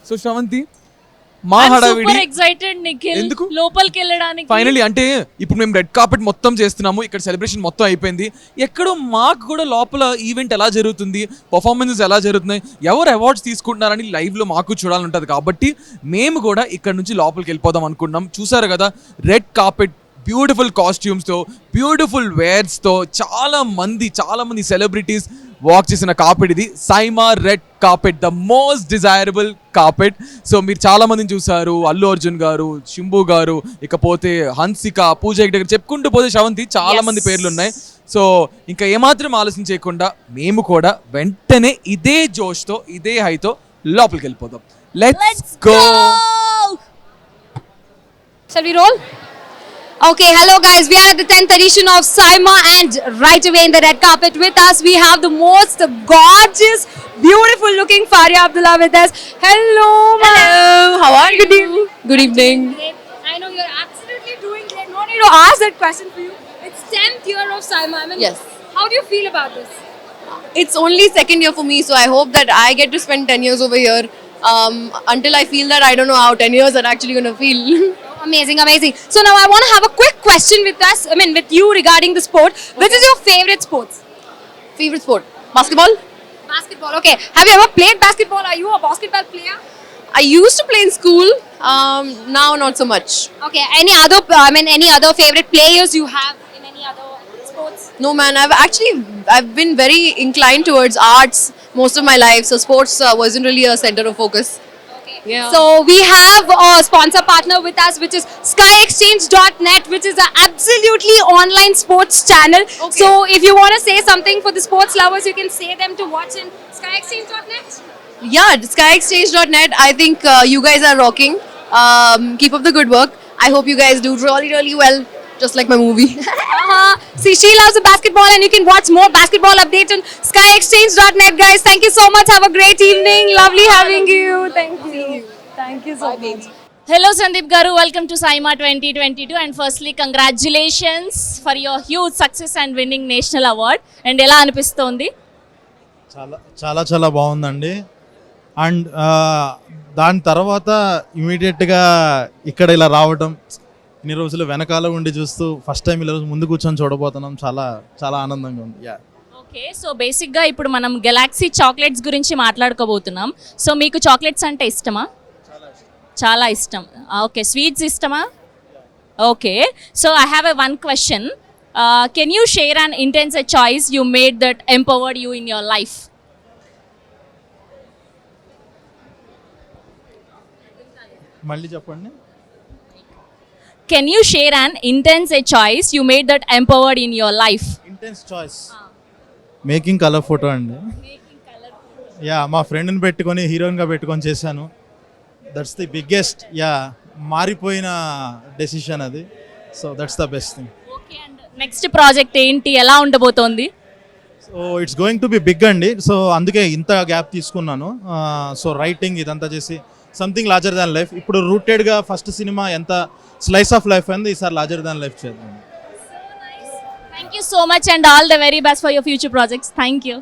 So Sravanthi మా హడావిడి super excited Nikhil ఎందుకు? లోపలికి వెళ్ళడానికి. ఫైనలీ అంటే ఇప్పుడు మేము రెడ్ కార్పెట్ మొత్తం చేస్తున్నాము, ఇక్కడ సెలబ్రేషన్ మొత్తం అయిపోయింది. ఎక్కడో మాకు కూడా లోపల ఈవెంట్ ఎలా జరుగుతుంది, పర్ఫార్మెన్సెస్ ఎలా జరుగుతున్నాయి, ఎవరు అవార్డ్స్ తీసుకుంటున్నారని లైవ్లో మాకు చూడాలని ఉంటుంది. కాబట్టి మేము కూడా ఇక్కడ నుంచి లోపలికి వెళ్ళిపోదాం అనుకున్నాం. చూసారు కదా రెడ్ కార్పెట్, బ్యూటిఫుల్ కాస్ట్యూమ్స్తో, బ్యూటిఫుల్ వేర్స్తో చాలా మంది సెలబ్రిటీస్ వాక్ చేసిన కార్పెట్ ఇది. SIIMA red carpet, the most desirable carpet. So మీరు చాలా మందిని చూసారు, అల్లు అర్జున్ గారు, శంభు గారు, ఇకపోతే హన్సిక, పూజ దగ్గర చెప్పుకుంటూ పోతే శ్రవంతి చాలా మంది పేర్లు ఉన్నాయి. సో ఇంకా ఏమాత్రం ఆలోచన చేయకుండా మేము కూడా వెంటనే ఇదే జోష్తో ఇదే హైతో లోపలికి వెళ్ళిపోదాం. Let's go. Shall we roll? Okay, hello guys, we are at the 10th edition of SIMA and right away in the red carpet with us we have the most gorgeous, beautiful looking Faria Abdullah with us. Hello, How are you? Good evening. I know you're absolutely doing great. No need to ask that question for you. It's 10th year of SIMA. I mean, Yes. how do you feel about this? It's only second year for me, so I hope that I get to spend 10 years over here. Until I feel that, I don't know how 10 years are actually going to feel. Amazing. So now I want to have a quick question with you regarding the sport. Okay. Which is your favorite sports? Favorite sport? Basketball? Basketball, okay. Have you ever played basketball? Are you a basketball player? I used to play in school. Now not so much. Okay. Any other favorite players you have in any other sports? No man, I've been very inclined towards arts most of my life, so sports wasn't really a center of focus. Yeah. So we have a sponsor partner with us, which is SkyExchange.net, which is an absolutely online sports channel. Okay. So if you want to say something for the sports lovers, you can say them to watch in SkyExchange.net. Yeah, SkyExchange.net. I think you guys are rocking. Keep up the good work. I hope you guys do really well, just like my movie. See, she loves the basketball, and you can watch more basketball updates on SkyExchange.net, guys. Thank you so much. Have a great evening. Lovely having you. Thank you so much. Hello Sandeep garu, welcome to SIMA 2022 and firstly congratulations for your huge success and winning national award. And ఎలా అనిపిస్తోంది? చాలా బాగుందండి. And దాని తర్వాత ఇమీడియట్గా ఇక్కడ ఇలా రావడం, ఇన్ని రోజులు వెనకాల ఉండి చూస్తూ ఫస్ట్ టైం ఇలా ముందు కూర్చొని చూడబోతున్నాం. చాలా ఆనందంగా ఉంది. యా ఓకే, సో బేసిక్గా ఇప్పుడు మనం గెలాక్సీ చాక్లెట్స్ గురించి మాట్లాడుకోబోతున్నాం. సో మీకు చాక్లెట్స్ అంటే ఇష్టమా? చాలా ఇష్టం. ఓకే, స్వీట్స్ ఇష్టమా? Okay, so I have one question. Can you share an intense choice you made that empowered you in your life? మళ్ళీ చెప్పండి. Can you share an intense choice you made that empowered in your life? Intense choice making colour photo అండి. Yeah, మా ఫ్రెండ్ని పెట్టుకొని హీరోయిన్గా పెట్టుకొని చేశాను. That's the biggest మారిపోయిన డెసిషన్ అది. So that's the best thing. Okay, and next project ఏంటి, ఎలా ఉండబోతోంది? So it's going to be big అండి. సో అందుకే ఇంత గ్యాప్ తీసుకున్నాను. సో రైటింగ్ ఇదంతా చేసి సంథింగ్ లార్జర్ దాన్ లైఫ్. ఇప్పుడు రూటెడ్గా ఫస్ట్ సినిమా ఎంత స్లైస్ ఆఫ్ లైఫ్ అయింది, ఈసారి లార్జర్ దాన్ లైఫ్ చేద్దాం. Thank you so much and all the very best for your future projects. Thank you.